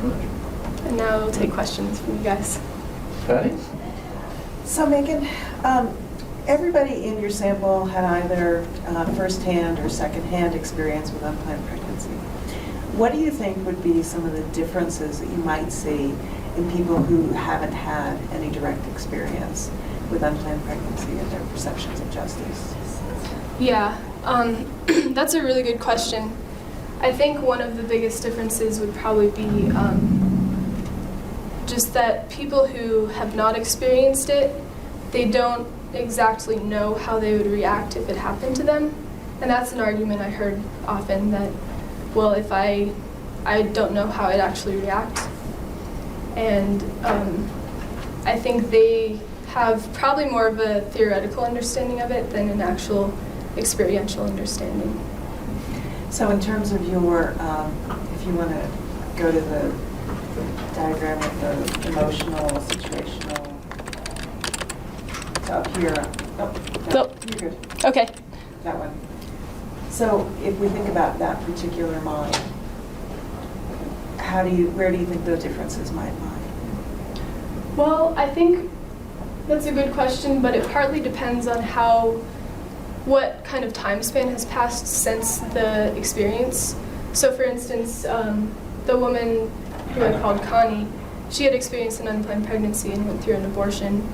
And now we'll take questions from you guys. Patty? So Megan, everybody in your sample had either first-hand or second-hand experience with unplanned pregnancy. What do you think would be some of the differences that you might see in people who haven't had any direct experience with unplanned pregnancy and their perceptions of justice? Yeah, that's a really good question. I think one of the biggest differences would probably be just that people who have not experienced it, they don't exactly know how they would react if it happened to them. And that's an argument I heard often, that, well, if I don't know how I'd actually react. And I think they have probably more of a theoretical understanding of it than an actual experiential understanding. So in terms of your, if you want to go to the diagram of the emotional, situational, up here. Oh, no, Nope. you're good. Okay. That one. So if we think about that particular mind, where do you think those differences might lie? Well, I think that's a good question, but it partly depends on what kind of time span has passed since the experience. So for instance, the woman who I called Connie, she had experienced an unplanned pregnancy and went through an abortion,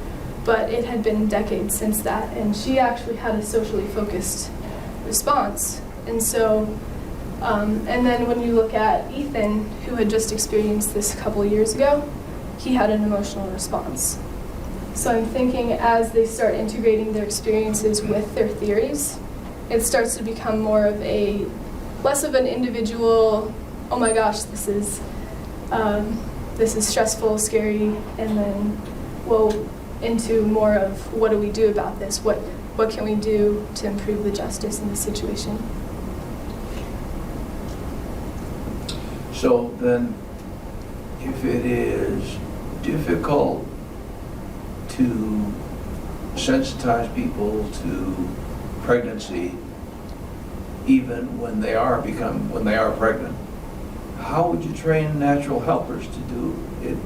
but it had been decades since that, and she actually had a socially focused response. And so, and then when you look at Ethan, who had just experienced this a couple of years ago, he had an emotional response. So I'm thinking as they start integrating their experiences with their theories, it starts to become more of less of an individual, oh my gosh, this is stressful, scary, and then, well, into more of what do we do about this? What can we do to improve the justice in this situation? So then, if it is difficult to sensitize people to pregnancy, even when they are pregnant, how would you train natural helpers to do it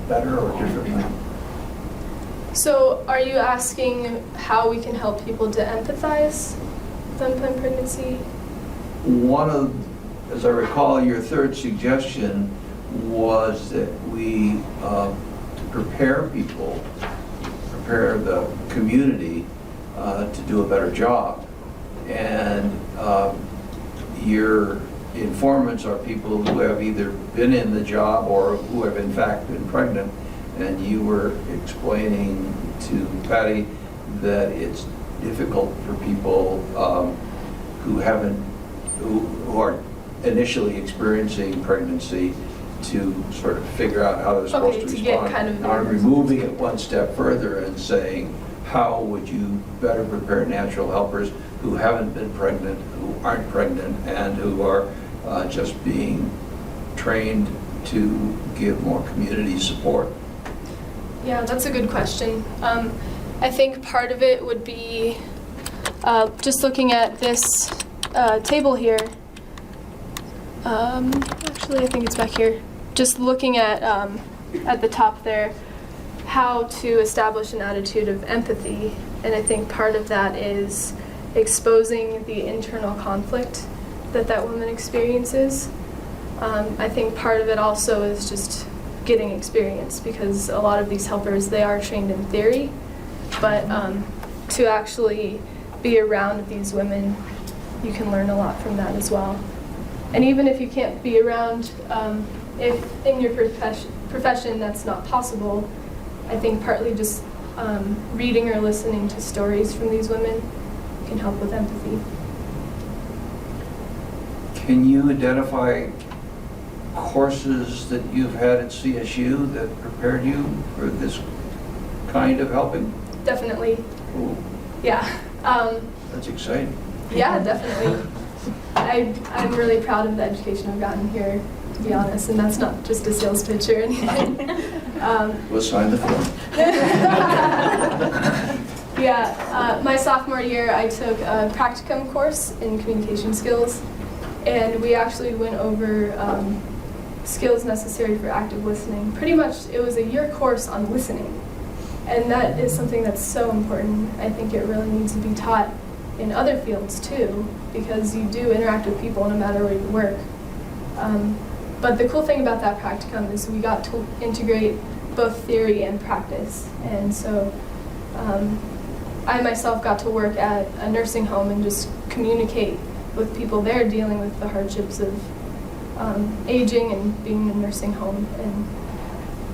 better or differently? So are you asking how we can help people to empathize with unplanned pregnancy? As I recall, your third suggestion was that we prepare the community to do a better job. And your informants are people who have either been in the job or who have in fact been pregnant. And you were explaining to Patty that it's difficult for people who are initially experiencing pregnancy to sort of figure out how they're supposed to respond. Get kind of I'm removing it one step further and saying, how would you better prepare natural helpers who haven't been pregnant, who aren't pregnant, and who are just being trained to give more community support? Yeah, that's a good question. I think part of it would be just looking at this table here. Actually, I think it's back here. Just looking at the top there, how to establish an attitude of empathy. And I think part of that is exposing the internal conflict that woman experiences. I think part of it also is just getting experience, because a lot of these helpers, they are trained in theory, but to actually be around these women, you can learn a lot from that as well. And even if you can't be around, if in your profession that's not possible, I think partly just reading or listening to stories from these women can help with empathy. Can you identify courses that you've had at CSU that prepared you for this kind of helping? Definitely. Ooh, Yeah. that's exciting. Yeah, definitely. I'm really proud of the education I've gotten here, to be honest, and that's not just a sales pitch or anything. We'll sign the form. Yeah, my sophomore year I took a practicum course in communication skills, and we actually went over skills necessary for active listening. Pretty much it was a year course on listening. And that is something that's so important. I think it really needs to be taught in other fields too, because you do interact with people no matter where you work. But the cool thing about that practicum is we got to integrate both theory and practice. And so I myself got to work at a nursing home and just communicate with people there dealing with the hardships of aging and being in a nursing home. And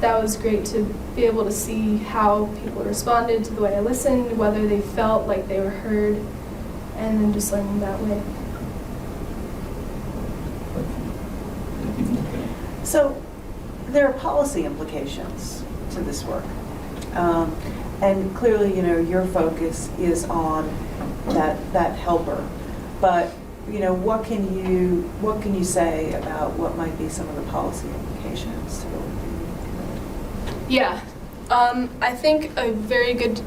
that was great to be able to see how people responded to the way I listened, whether they felt like they were heard, and then just learning that way. So there are policy implications to this work. And clearly, your focus is on that helper. But, what can you say about what might be some of the policy implications to the work? Yeah, I think a very good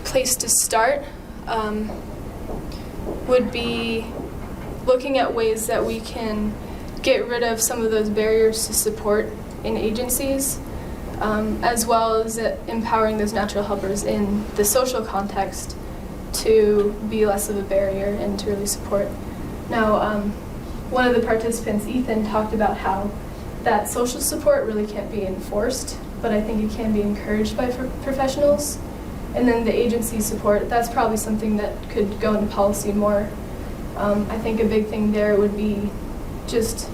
place to start would be looking at ways that we can get rid of some of those barriers to support in agencies, as well as empowering those natural helpers in the social context to be less of a barrier and to really support. Now, one of the participants, Ethan, talked about how that social support really can't be enforced, but I think it can be encouraged by professionals. And then the agency support, that's probably something that could go into policy more. I think a big thing there would be just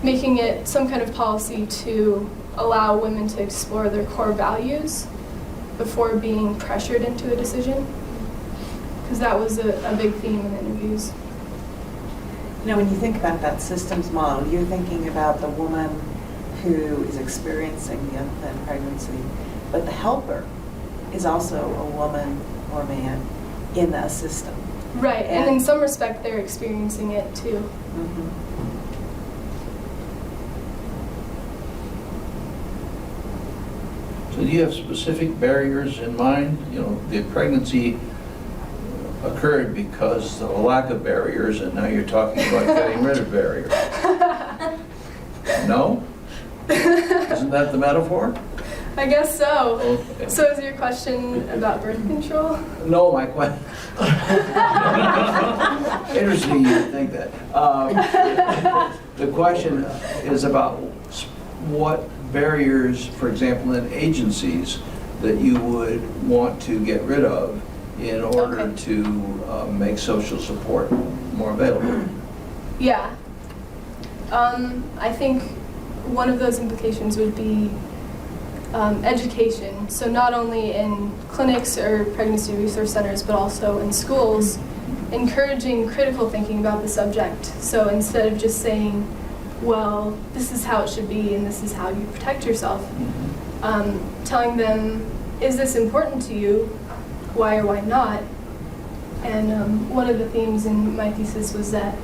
making it some kind of policy to allow women to explore their core values before being pressured into a decision, because that was a big theme in the interviews. When you think about that systems model, you're thinking about the woman who is experiencing the unplanned pregnancy, but the helper is also a woman or man in a system. Right, and in some respect they're experiencing it too. Mm-hmm. So do you have specific barriers in mind? The pregnancy occurred because of a lack of barriers, and now you're talking about getting rid of barriers. No? Isn't that the metaphor? I guess so. Okay. So is your question about birth control? No, my question. Interesting you think that. The question is about what barriers, for example, in agencies, that you would want to get rid of in order to make social support more available. Yeah. I think one of those implications would be education. So not only in clinics or pregnancy resource centers, but also in schools, encouraging critical thinking about the subject. So instead of just saying, well, this is how it should be and this is how you protect yourself, telling them, is this important to you? Why or why not? And one of the themes in my thesis was that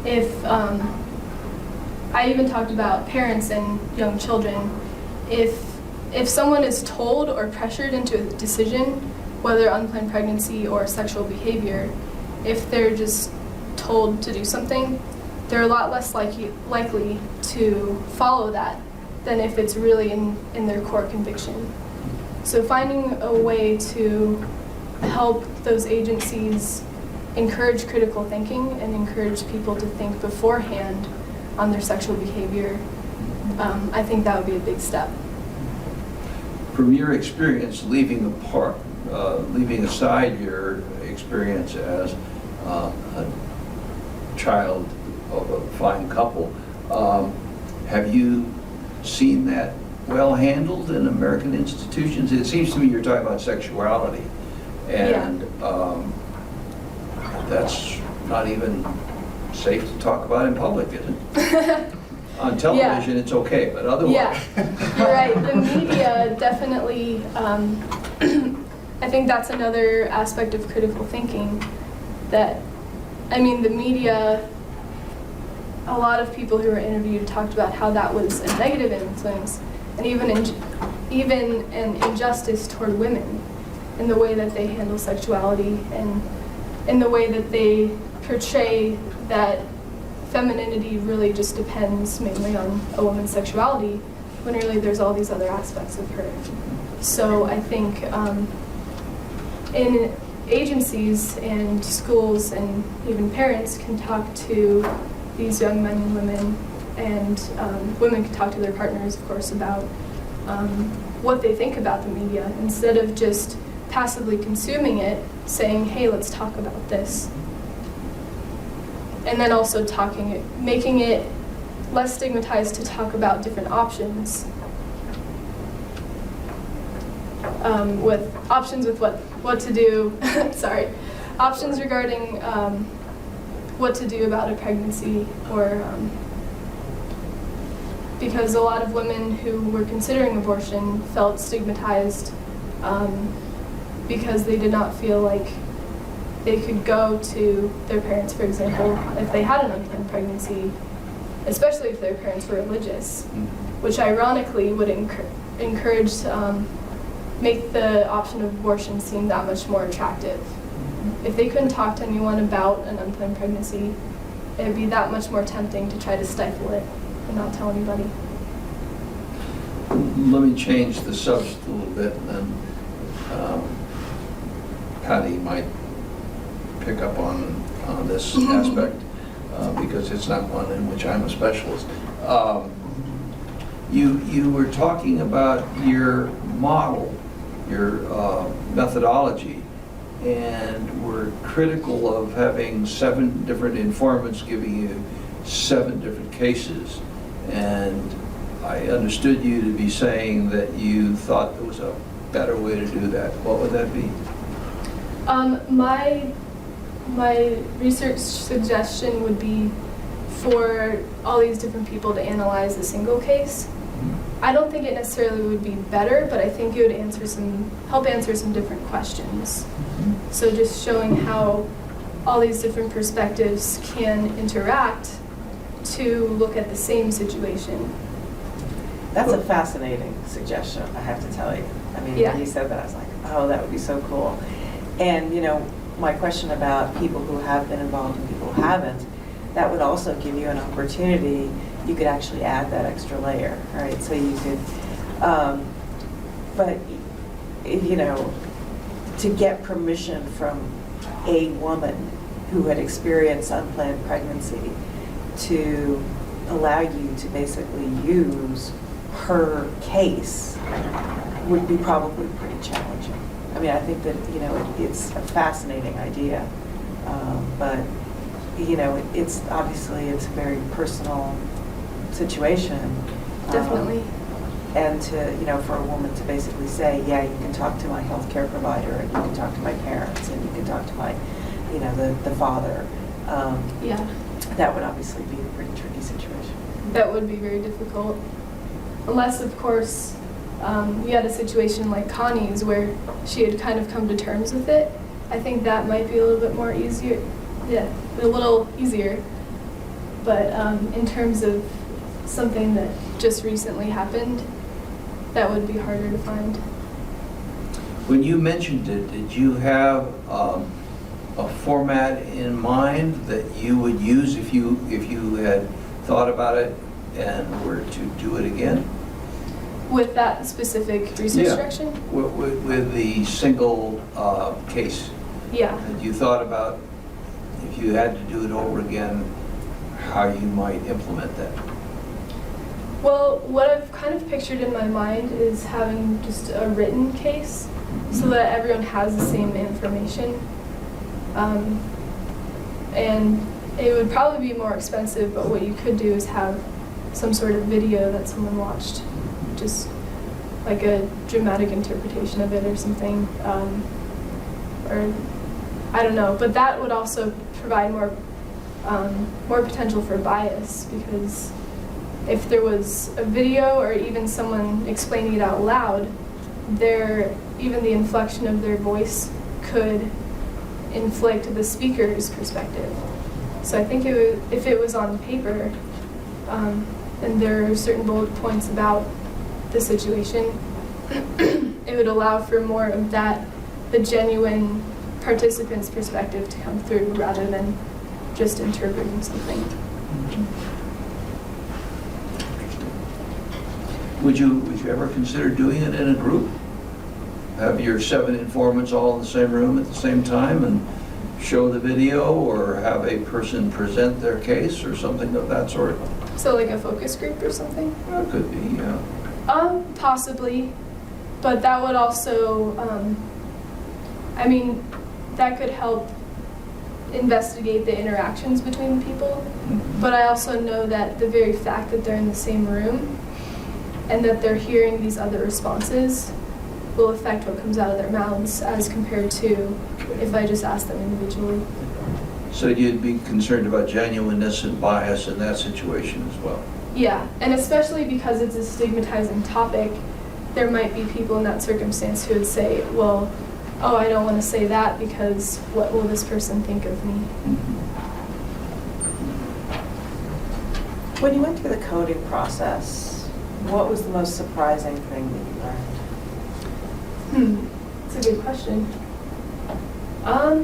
if, I even talked about parents and young children, if someone is told or pressured into a decision, whether unplanned pregnancy or sexual behavior, if they're just told to do something, they're a lot less likely to follow that than if it's really in their core conviction. So finding a way to help those agencies encourage critical thinking and encourage people to think beforehand on their sexual behavior, I think that would be a big step. From your experience, leaving aside your experience as a child of a fine couple, have you seen that well handled in American institutions? It seems to me you're talking about sexuality, and that's not even safe to talk about in public, is it? On television, it's okay, but otherwise. Yeah, you're right. The media definitely, I think that's another aspect of critical thinking that, the media, a lot of people who were interviewed talked about how that was a negative influence and even an injustice toward women in the way that they handle sexuality and in the way that they portray that femininity really just depends mainly on a woman's sexuality, when really there's all these other aspects of her. So I think in agencies and schools and even parents can talk to these young men and women, and women can talk to their partners, of course, about what they think about the media, instead of just passively consuming it, saying, hey, let's talk about this. And then also making it less stigmatized to talk about different options. With options with what to do, sorry, options regarding what to do about a pregnancy, or because a lot of women who were considering abortion felt stigmatized because they did not feel like they could go to their parents, for example, if they had an unplanned pregnancy, especially if their parents were religious, which ironically would encourage make the option of abortion seem that much more attractive. If they couldn't talk to anyone about an unplanned pregnancy, it would be that much more tempting to try to stifle it and not tell anybody. Let me change the subject a little bit, and then Patty might pick up on this aspect, because it's not one in which I'm a specialist. You were talking about your model, your methodology, and were critical of having 7 different informants giving you 7 different cases. And I understood you to be saying that you thought there was a better way to do that. What would that be? My research suggestion would be for all these different people to analyze a single case. I don't think it necessarily would be better, but I think it would help answer some different questions. So just showing how all these different perspectives can interact to look at the same situation. That's a fascinating suggestion, I have to tell you. I mean, Yeah. when you said that, I was like, oh, that would be so cool. And, you know, my question about people who have been involved and people who haven't, that would also give you an opportunity. You could actually add that extra layer, right? So you could, but, you know, to get permission from a woman who had experienced unplanned pregnancy to allow you to basically use her case would be probably pretty challenging. I mean, I think that, you know, it's a fascinating idea, but, you know, it's obviously it's a very personal situation. Definitely. And to, you know, for a woman to basically say, yeah, you can talk to my healthcare provider, and you can talk to my parents, and you can talk to my, you know, the father. Yeah. That would obviously be a pretty tricky situation. That would be very difficult. Unless, of course, we had a situation like Connie's where she had kind of come to terms with it. I think that might be a little bit more easier. Yeah, a little easier. But in terms of something that just recently happened, that would be harder to find. When you mentioned it, did you have a format in mind that you would use if you had thought about it and were to do it again? With that specific research Yeah. direction? With the single case? Yeah. Had you thought about, if you had to do it over again, how you might implement that? Well, what I've kind of pictured in my mind is having just a written case so that everyone has the same information. And it would probably be more expensive, but what you could do is have some sort of video that someone watched, just like a dramatic interpretation of it or something. Or I don't know, but that would also provide more potential for bias, because if there was a video or even someone explaining it out loud, even the inflection of their voice could inflict the speaker's perspective. So I think if it was on paper, and there are certain bullet points about the situation, it would allow for more of the genuine participant's perspective to come through rather than just interpreting something. Would you ever consider doing it in a group? Have your 7 informants all in the same room at the same time and show the video, or have a person present their case or something of that sort? So like a focus group or something? Well, it could be, yeah. Possibly, but that would also, I mean, that could help investigate the interactions between people. But I also know that the very fact that they're in the same room and that they're hearing these other responses will affect what comes out of their mouths as compared to if I just ask them individually. So you'd be concerned about genuineness and bias in that situation as well? Yeah, and especially because it's a stigmatizing topic, there might be people in that circumstance who would say, well, oh, I don't want to say that because what will this person think of me? When you went through the coding process, what was the most surprising thing that you learned? That's a good question. I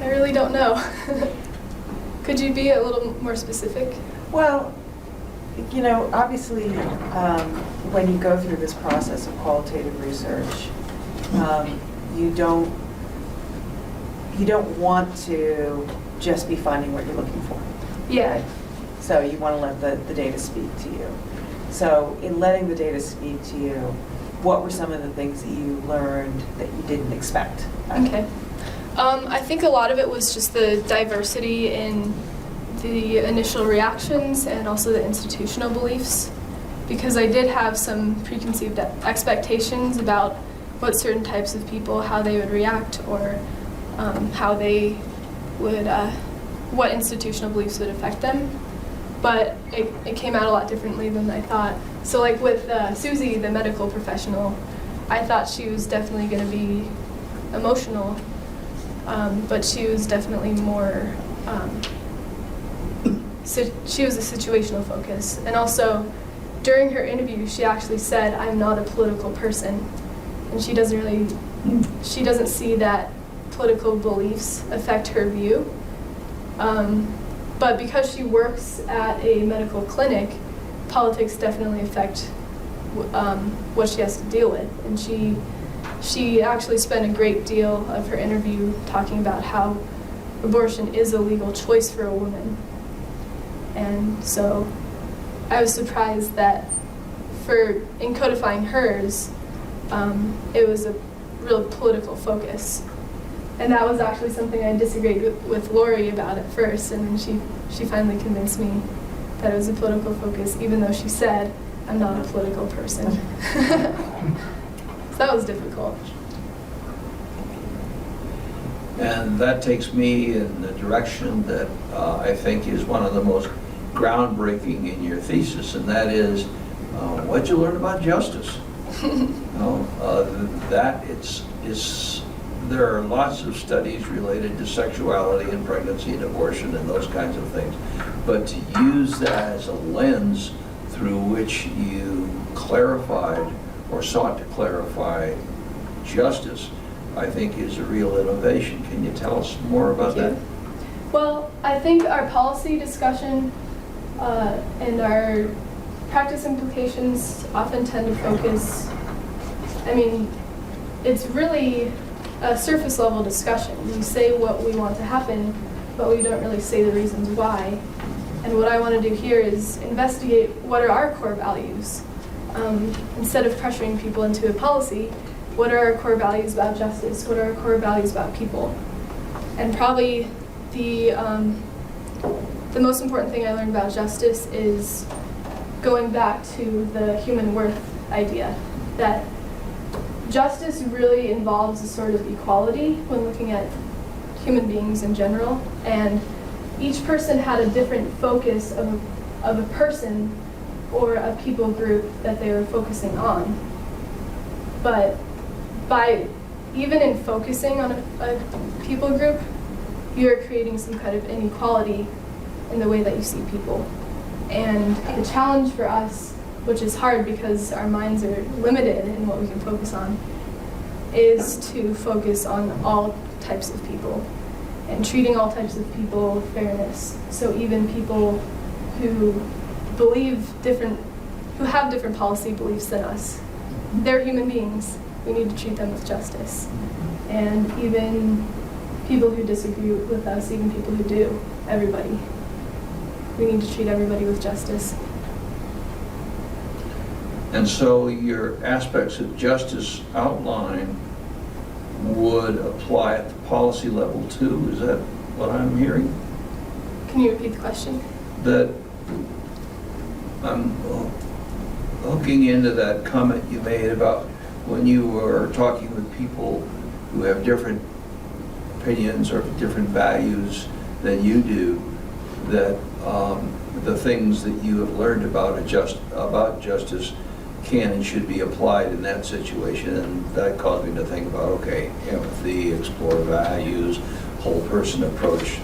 really don't know. Could you be a little more specific? Well, you know, obviously, when you go through this process of qualitative research, you don't want to just be finding what you're looking for. Yeah. So you want to let the data speak to you. So in letting the data speak to you, what were some of the things that you learned that you didn't expect? Okay. I think a lot of it was just the diversity in the initial reactions and also the institutional beliefs, because I did have some preconceived expectations about what certain types of people, how they would react, or how they would, what institutional beliefs would affect them. But it came out a lot differently than I thought. So like with Susie, the medical professional, I thought she was definitely going to be emotional, but she was definitely more, she was a situational focus. And also, during her interview, she actually said, I'm not a political person. And she doesn't see that political beliefs affect her view. But because she works at a medical clinic, politics definitely affect what she has to deal with. And she actually spent a great deal of her interview talking about how abortion is a legal choice for a woman. And so I was surprised that in codifying hers, it was a real political focus. And that was actually something I disagreed with Lori about at first, and then she finally convinced me that it was a political focus, even though she said, I'm not a political person. So that was difficult. And that takes me in the direction that I think is one of the most groundbreaking in your thesis, and that is what you learn about justice. There are lots of studies related to sexuality and pregnancy and abortion and those kinds of things, but to use that as a lens through which you clarified or sought to clarify justice, I think is a real innovation. Can you tell us more about that? Well, I think our policy discussion and our practice implications often tend to focus, it's really a surface level discussion. We say what we want to happen, but we don't really say the reasons why. And what I want to do here is investigate what are our core values. Instead of pressuring people into a policy, what are our core values about justice? What are our core values about people? And probably the most important thing I learned about justice is going back to the human worth idea, that justice really involves a sort of equality when looking at human beings in general, and each person had a different focus of a person or a people group that they were focusing on. But even in focusing on a people group, you're creating some kind of inequality in the way that you see people. And the challenge for us, which is hard because our minds are limited in what we can focus on, is to focus on all types of people and treating all types of people with fairness. So even people who have different policy beliefs than us. They're human beings. We need to treat them with justice. And even people who disagree with us, even people who do, everybody. We need to treat everybody with justice. And so your aspects of justice outline would apply at the policy level too? Is that what I'm hearing? Can you repeat the question? That I'm hooking into that comment you made about when you were talking with people who have different opinions or different values than you do, that the things that you have learned about justice can and should be applied in that situation. And that caused me to think about, okay, empathy, explore values, whole person approach,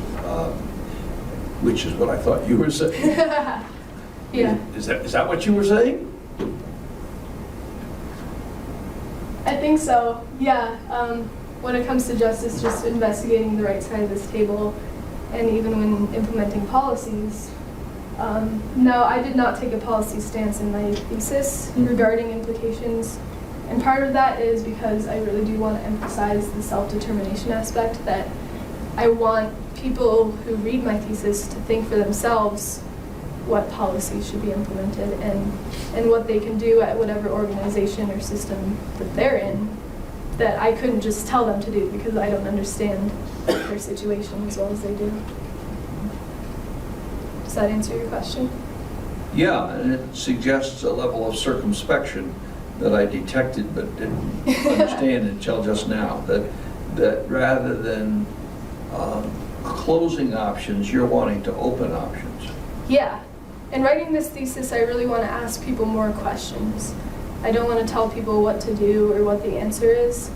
which is what I thought you were saying. Yeah. Is that what you were saying? I think so, yeah. When it comes to justice, just investigating the right side of this table, and even when implementing policies. No, I did not take a policy stance in my thesis regarding implications. And part of that is because I really do want to emphasize the self-determination aspect, that I want people who read my thesis to think for themselves what policies should be implemented and what they can do at whatever organization or system that they're in, that I couldn't just tell them to do because I don't understand their situation as well as they do. Does that answer your question? Yeah, and it suggests a level of circumspection that I detected but didn't understand until just now. That rather than closing options, you're wanting to open options. Yeah. In writing this thesis, I really want to ask people more questions. I don't want to tell people what to do or what the answer is,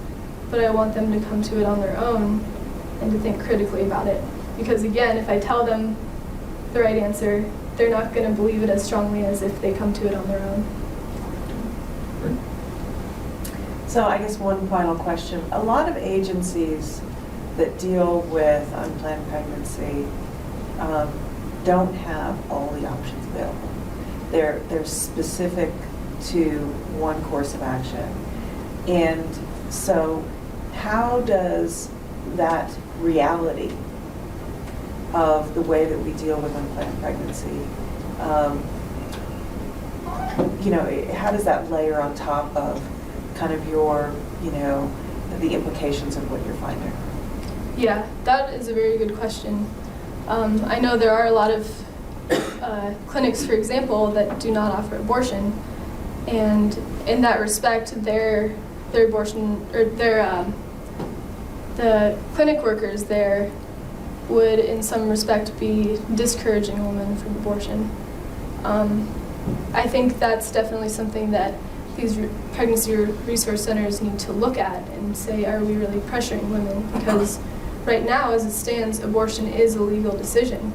but I want them to come to it on their own and to think critically about it. Because again, if I tell them the right answer, they're not going to believe it as strongly as if they come to it on their own. So I guess one final question. A lot of agencies that deal with unplanned pregnancy don't have all the options available. They're specific to one course of action. And so how does that reality of the way that we deal with unplanned pregnancy, how does that layer on top of kind of your, the implications of what you're finding? Yeah, that is a very good question. I know there are a lot of clinics, for example, that do not offer abortion, and in that respect, their abortion or the clinic workers there would, in some respect, be discouraging a woman from abortion. I think that's definitely something that these pregnancy resource centers need to look at and say, are we really pressuring women? Because right now, as it stands, abortion is a legal decision.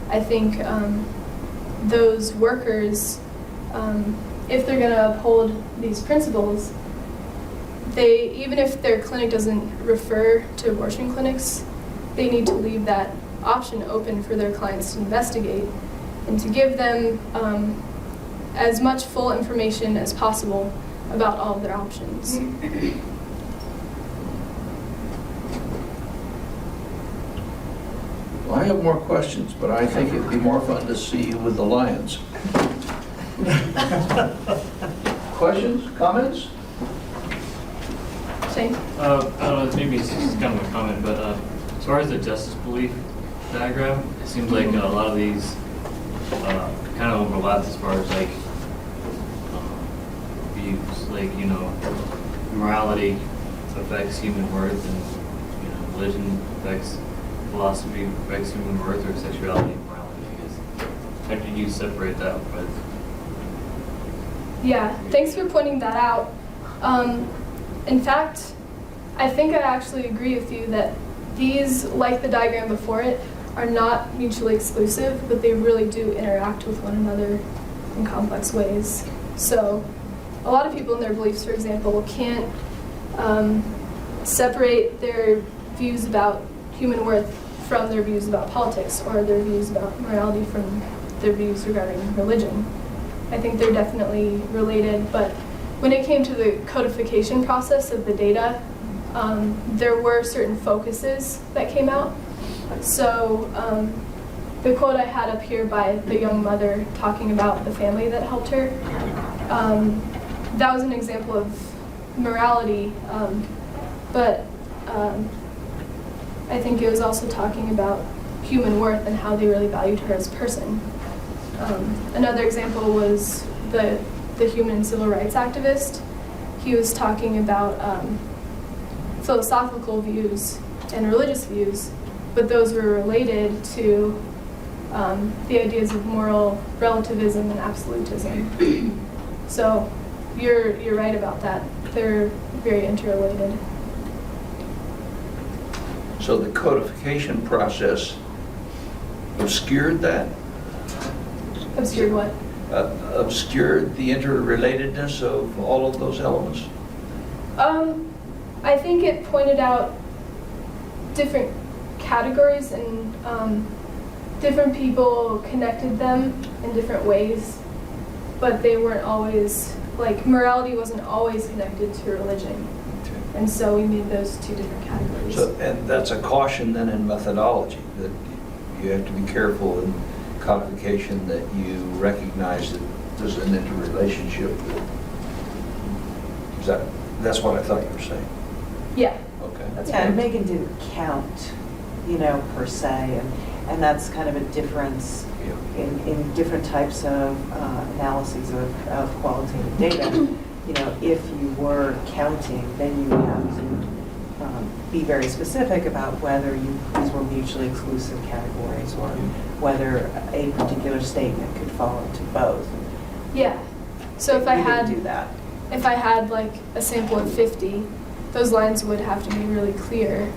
I think those workers, if they're going to uphold these principles, even if their clinic doesn't refer to abortion clinics, they need to leave that option open for their clients to investigate and to give them as much full information as possible about all of their options. Well, I have more questions, but I think it'd be more fun to see you with the lions. Questions, comments? Shane? I don't know, maybe it's just kind of a comment, but as far as the justice belief diagram, it seems like a lot of these kind of overlap as far as views, morality affects human worth, and religion affects, philosophy affects human worth, or sexuality and morality, I guess. How do you separate that with? Yeah, thanks for pointing that out. In fact, I think I actually agree with you that these, like the diagram before it, are not mutually exclusive, but they really do interact with one another in complex ways. So a lot of people in their beliefs, for example, can't separate their views about human worth from their views about politics, or their views about morality from their views regarding religion. I think they're definitely related, but when it came to the codification process of the data, there were certain focuses that came out. So the quote I had up here by the young mother talking about the family that helped her, that was an example of morality, but I think it was also talking about human worth and how they really valued her as a person. Another example was the human and civil rights activist. He was talking about philosophical views and religious views, but those were related to the ideas of moral relativism and absolutism. So you're right about that. They're very interrelated. So the codification process obscured that? Obscured what? Obscured the interrelatedness of all of those elements? I think it pointed out different categories and different people connected them in different ways, but they weren't always, like, morality wasn't always connected to religion. And so we made those two different categories. So, and that's a caution then in methodology, that you have to be careful in codification that you recognize that there's an interrelationship. That's what I thought you were saying. Yeah. Okay. That's Yeah, and right. Megan didn't count, per se, and that's kind of a difference Yeah. in different types of analyses of qualitative data. If you were counting, then you would have to be very specific about whether these were mutually exclusive categories or whether a particular statement could fall into both. Yeah. So if I You didn't had do that. If I had like a sample of 50, those lines would have to be really clear.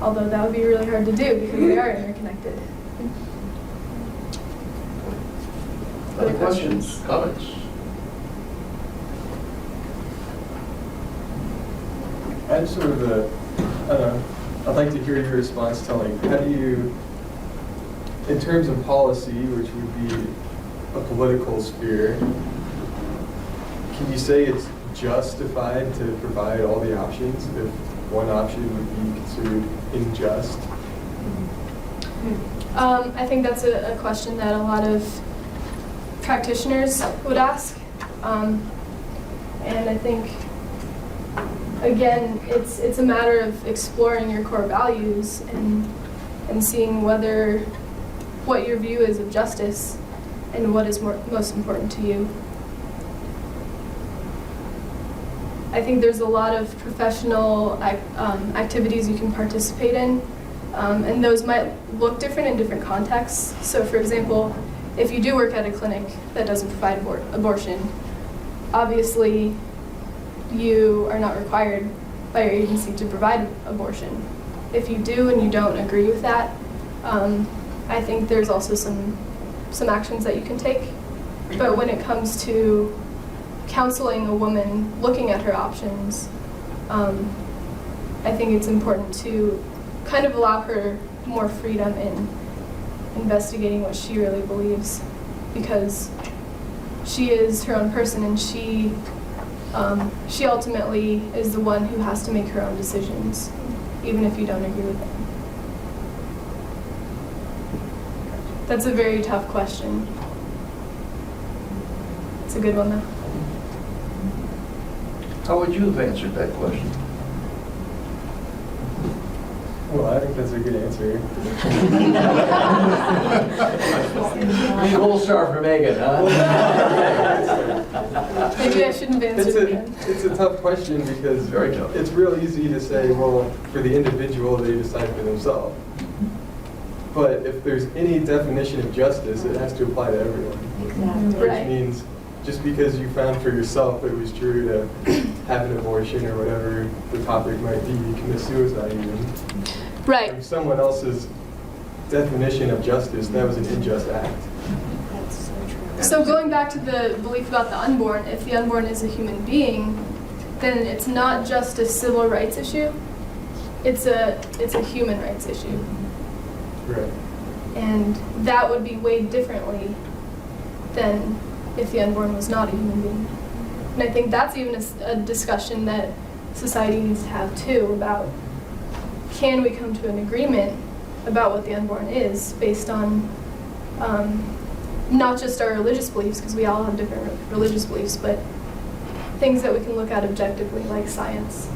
Although that would be really hard to do because they are interconnected. Other questions, comments? I just sort of, I don't know, I'd like to hear your response to, like, how do you, in terms of policy, which would be a political sphere, can you say it's justified to provide all the options if one option would be considered unjust? I think that's a question that a lot of practitioners would ask. And I think, again, it's a matter of exploring your core values and seeing what your view is of justice and what is most important to you. I think there's a lot of professional activities you can participate in, and those might look different in different contexts. So for example, if you do work at a clinic that doesn't provide abortion, obviously you are not required by your agency to provide abortion. If you do and you don't agree with that, I think there's also some actions that you can take. But when it comes to counseling a woman, looking at her options, I think it's important to kind of allow her more freedom in investigating what she really believes, because she is her own person and she ultimately is the one who has to make her own decisions, even if you don't agree with them. That's a very tough question. It's a good one though. How would you have answered that question? Well, I think that's a good answer. Gold star for Megan, huh? Maybe I shouldn't have answered it again. It's a tough question because Very tough. it's real easy to say, well, for the individual, they decide for themselves. But if there's any definition of justice, it has to apply to everyone. Which Right. means just because you found for yourself it was true to have an abortion or whatever the topic might be, commit suicide even. Right. If someone else's definition of justice, that was an unjust act. So going back to the belief about the unborn, if the unborn is a human being, then it's not just a civil rights issue. It's a human rights issue. Right. And that would be weighed differently than if the unborn was not a human being. And I think that's even a discussion that society needs to have too, about can we come to an agreement about what the unborn is based on not just our religious beliefs, because we all have different religious beliefs, but things that we can look at objectively, like science.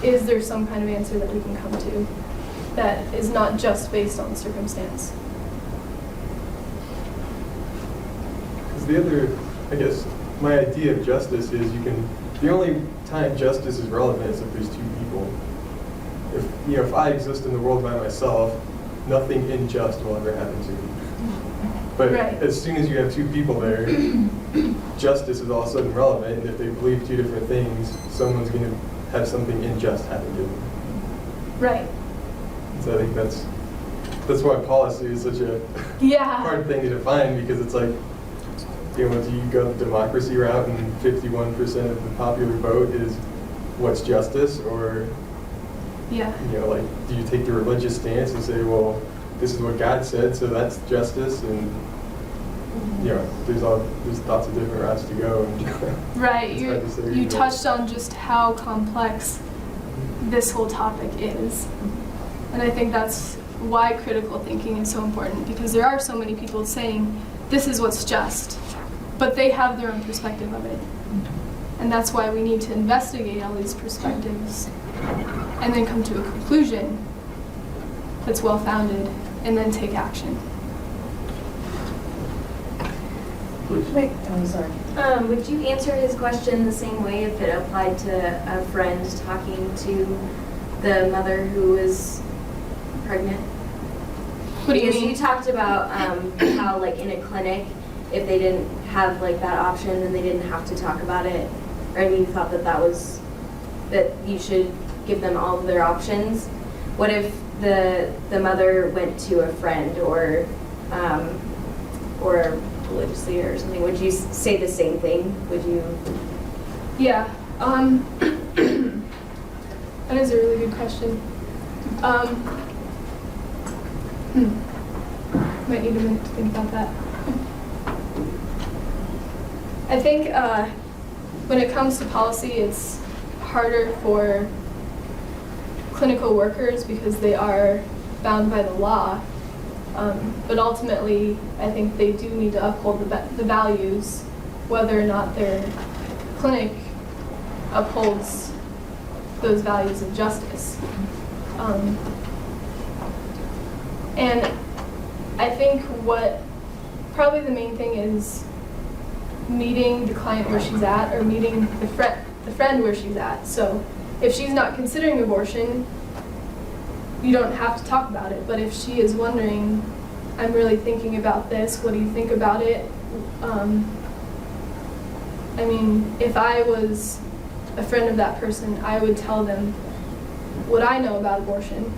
Is there some kind of answer that we can come to that is not just based on circumstance? Because the other, I guess, my idea of justice is the only time justice is relevant is if there's two people. If I exist in the world by myself, nothing unjust will ever happen to me. But Right. as soon as you have two people there, justice is all of a sudden relevant, and if they believe two different things, someone's going to have something unjust happen to them. Right. So I think that's why policy is such a Yeah. hard thing to define, because it's like, do you go the democracy route and 51% of the popular vote is what's justice, or Yeah. do you take the religious stance and say, well, this is what God said, so that's justice, and there's lots of different routes to go. And Right. it's hard to say, You touched on just how complex this whole topic is. And I think that's why critical thinking is so important, because there are so many people saying this is what's just, but they have their own perspective of it. And that's why we need to investigate all these perspectives and then come to a conclusion that's well-founded and then take action. Wait, oh, sorry. Would you answer his question the same way if it applied to a friend talking to the mother who was pregnant? What do you Because mean? you talked about how, like, in a clinic, if they didn't have, like, that option, then they didn't have to talk about it. Or, I mean, you thought that you should give them all of their options. What if the mother went to a friend or a religious leader or something? Would you say the same thing? Would you? Yeah. That is a really good question. Might need a minute to think about that. I think when it comes to policy, it's harder for clinical workers because they are bound by the law. But ultimately, I think they do need to uphold the values, whether or not their clinic upholds those values of justice. And I think what probably the main thing is meeting the client where she's at, or meeting the friend where she's at. So if she's not considering abortion, you don't have to talk about it. But if she is wondering, I'm really thinking about this, what do you think about it? I mean, if I was a friend of that person, I would tell them what I know about abortion.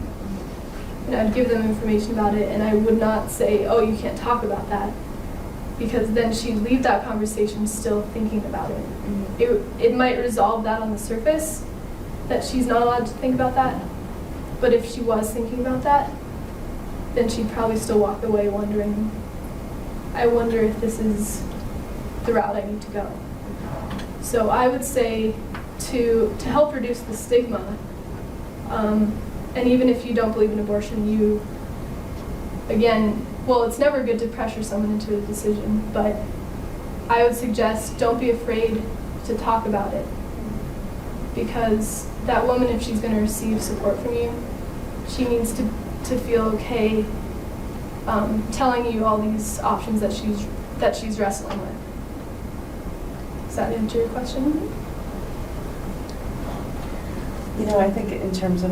And I'd give them information about it, and I would not say, oh, you can't talk about that. Because then she'd leave that conversation still thinking about it. It might resolve that on the surface, that she's not allowed to think about that. But if she was thinking about that, then she'd probably still walk away wondering, I wonder if this is the route I need to go. So I would say to help reduce the stigma, and even if you don't believe in abortion, it's never good to pressure someone into a decision, but I would suggest don't be afraid to talk about it. Because that woman, if she's going to receive support from you, she needs to feel okay telling you all these options that she's wrestling with. Does that answer your question? I think in terms of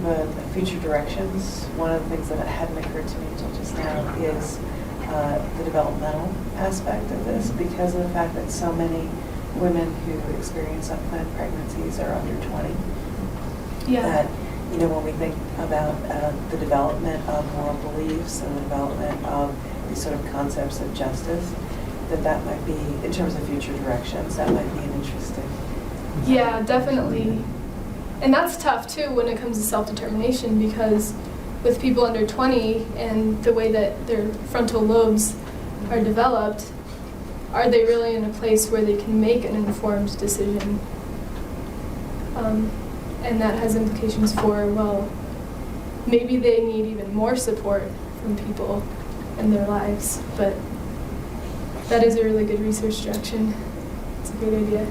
future directions, one of the things that hadn't occurred to me until just now is the developmental aspect of this, because of the fact that so many women who experience unplanned pregnancies are under 20. Yeah. That, when we think about the development of moral beliefs and the development of these sort of concepts of justice, that might be, in terms of future directions, that might be an interesting. Yeah, definitely. And that's tough too when it comes to self-determination, because with people under 20 and the way that their frontal lobes are developed, are they really in a place where they can make an informed decision? And that has implications for, well, maybe they need even more support from people in their lives, but that is a really good research direction. It's a great idea.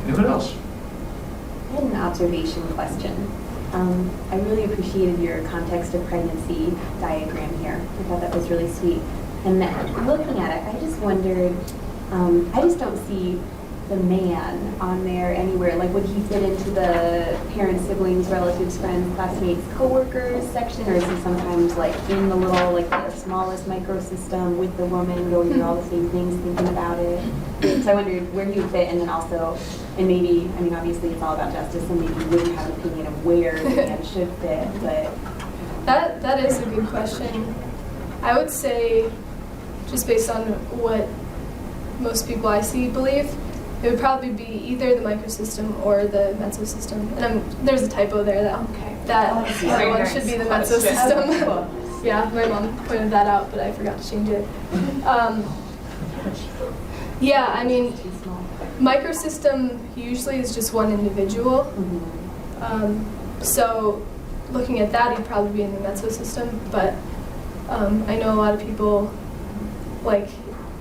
Anyone else? I had an observation question. I really appreciated your context of pregnancy diagram here. I thought that was really sweet. And looking at it, I just wondered, I just don't see the man on there anywhere. Like, would he fit into the parents, siblings, relatives, friends, classmates, coworkers section, or is he sometimes like in the little, like the smallest microsystem with the woman going through all the same things, thinking about it? So I wondered where he would fit, and then also, and maybe, I mean, obviously it's all about justice, and maybe you wouldn't have an opinion of where the man should fit, but. That is a good question. I would say, just based on what most people I see believe, it would probably be either the microsystem or the mesosystem. And there's a typo there that other one should be the mesosystem. Yeah, my mom pointed that out, but I forgot to change it. Yeah, I mean, microsystem usually is just one individual. So looking at that, he'd probably be in the mesosystem. But I know a lot of people, like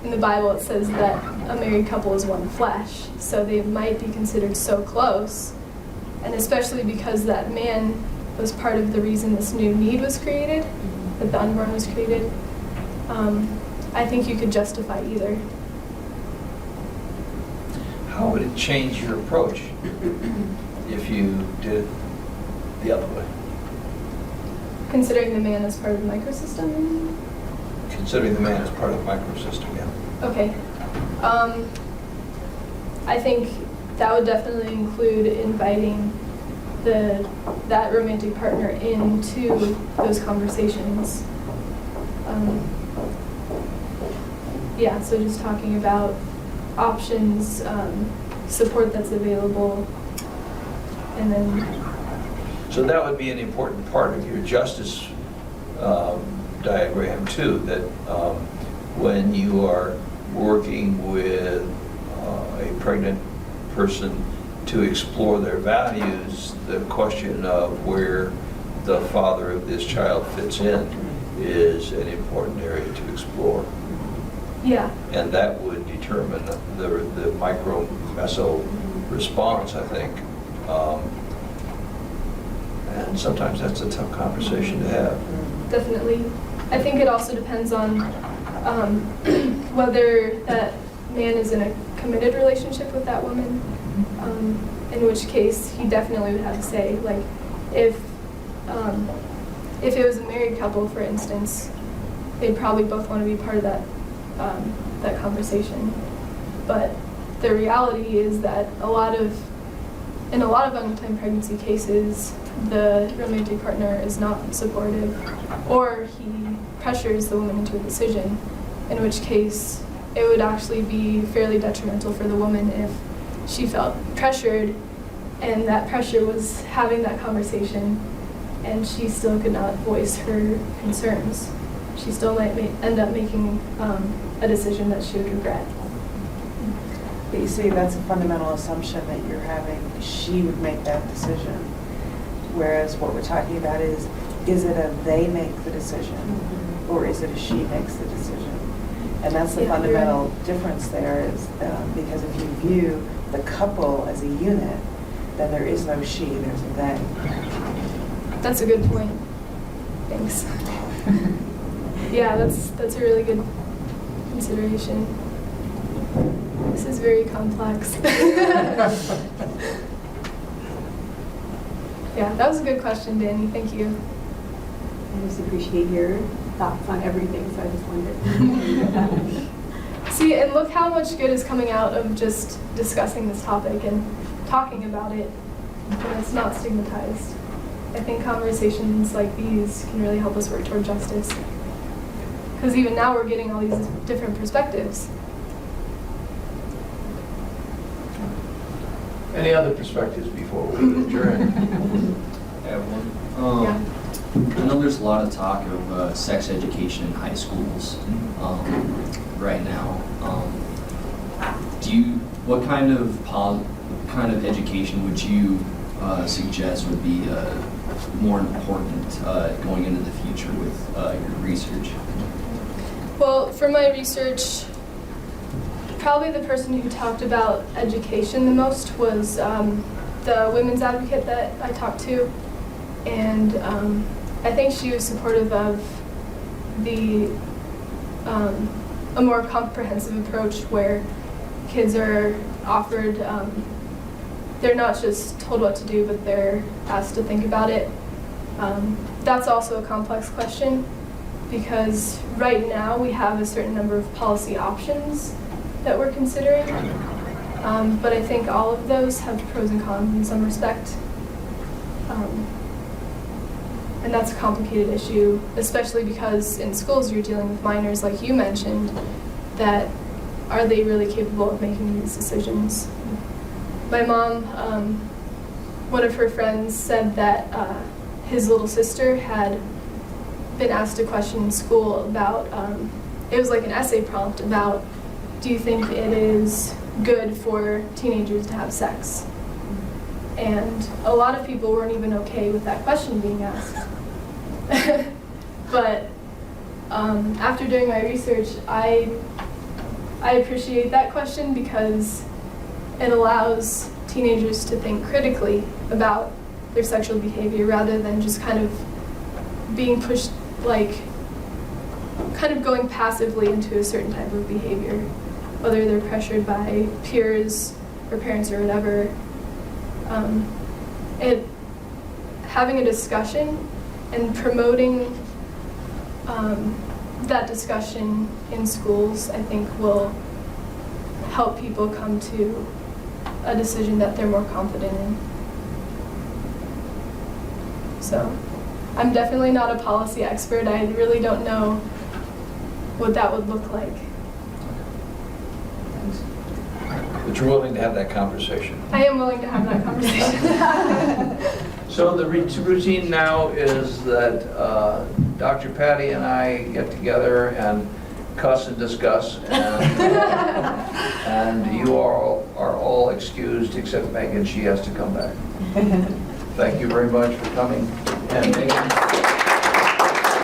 in the Bible, it says that a married couple is one flesh. So they might be considered so close. And especially because that man was part of the reason this new need was created, that the unborn was created. I think you could justify either. How would it change your approach if you did it the other way? Considering the man as part of the microsystem? Considering the man as part of the microsystem, yeah. Okay. I think that would definitely include inviting that romantic partner into those conversations. Yeah, so just talking about options, support that's available, and then... So that would be an important part of your justice diagram too, that when you are working with a pregnant person to explore their values, the question of where the father of this child fits in is an important area to explore. Yeah. And that would determine the micro-meso response, I think. And sometimes that's a tough conversation to have. Definitely. I think it also depends on whether that man is in a committed relationship with that woman, in which case he definitely would have to say, like, if it was a married couple, for instance, they'd probably both want to be part of that conversation. But the reality is that in a lot of unplanned pregnancy cases, the romantic partner is not supportive, or he pressures the woman into a decision, in which case it would actually be fairly detrimental for the woman if she felt pressured, and that pressure was having that conversation, and she still could not voice her concerns. She still might end up making a decision that she would regret. But you see, that's a fundamental assumption that you're having. She would make that decision. Whereas what we're talking about is it a they make the decision, or is it a she makes the decision? And that's the fundamental difference there, is because if you view the couple as a unit, then there is no she, there's a they. That's a good point. Thanks. Yeah, that's a really good consideration. This is very complex. Yeah, that was a good question, Danny. Thank you. I just appreciate your thoughts on everything, so I just wondered. See, and look how much good is coming out of just discussing this topic and talking about it when it's not stigmatized. I think conversations like these can really help us work toward justice. Because even now we're getting all these different perspectives. Any other perspectives before we adjourn? I have one. I know there's a lot of talk of sex education in high schools right now. What kind of education would you suggest would be more important going into the future with your research? Well, for my research, probably the person who talked about education the most was the women's advocate that I talked to, and I think she was supportive of a more comprehensive approach where kids are offered, they're not just told what to do, but they're asked to think about it. That's also a complex question, because right now we have a certain number of policy options that we're considering, but I think all of those have pros and cons in some respect. And that's a complicated issue, especially because in schools you're dealing with minors, like you mentioned, that are they really capable of making these decisions? My mom, one of her friends said that his little sister had been asked a question in school about, it was like an essay prompt about, do you think it is good for teenagers to have sex? And a lot of people weren't even okay with that question being asked. But after doing my research, I appreciate that question because it allows teenagers to think critically about their sexual behavior rather than just kind of being pushed, like, kind of going passively into a certain type of behavior, whether they're pressured by peers or parents or whatever. Having a discussion and promoting that discussion in schools, I think, will help people come to a decision that they're more confident in. So, I'm definitely not a policy expert. I really don't know what that would look like. But you're willing to have that conversation. I am willing to have that conversation. So the routine now is that Dr. Patty and I get together and cuss and discuss, and you are all excused except Megan. She has to come back. Thank you very much for coming. And Megan.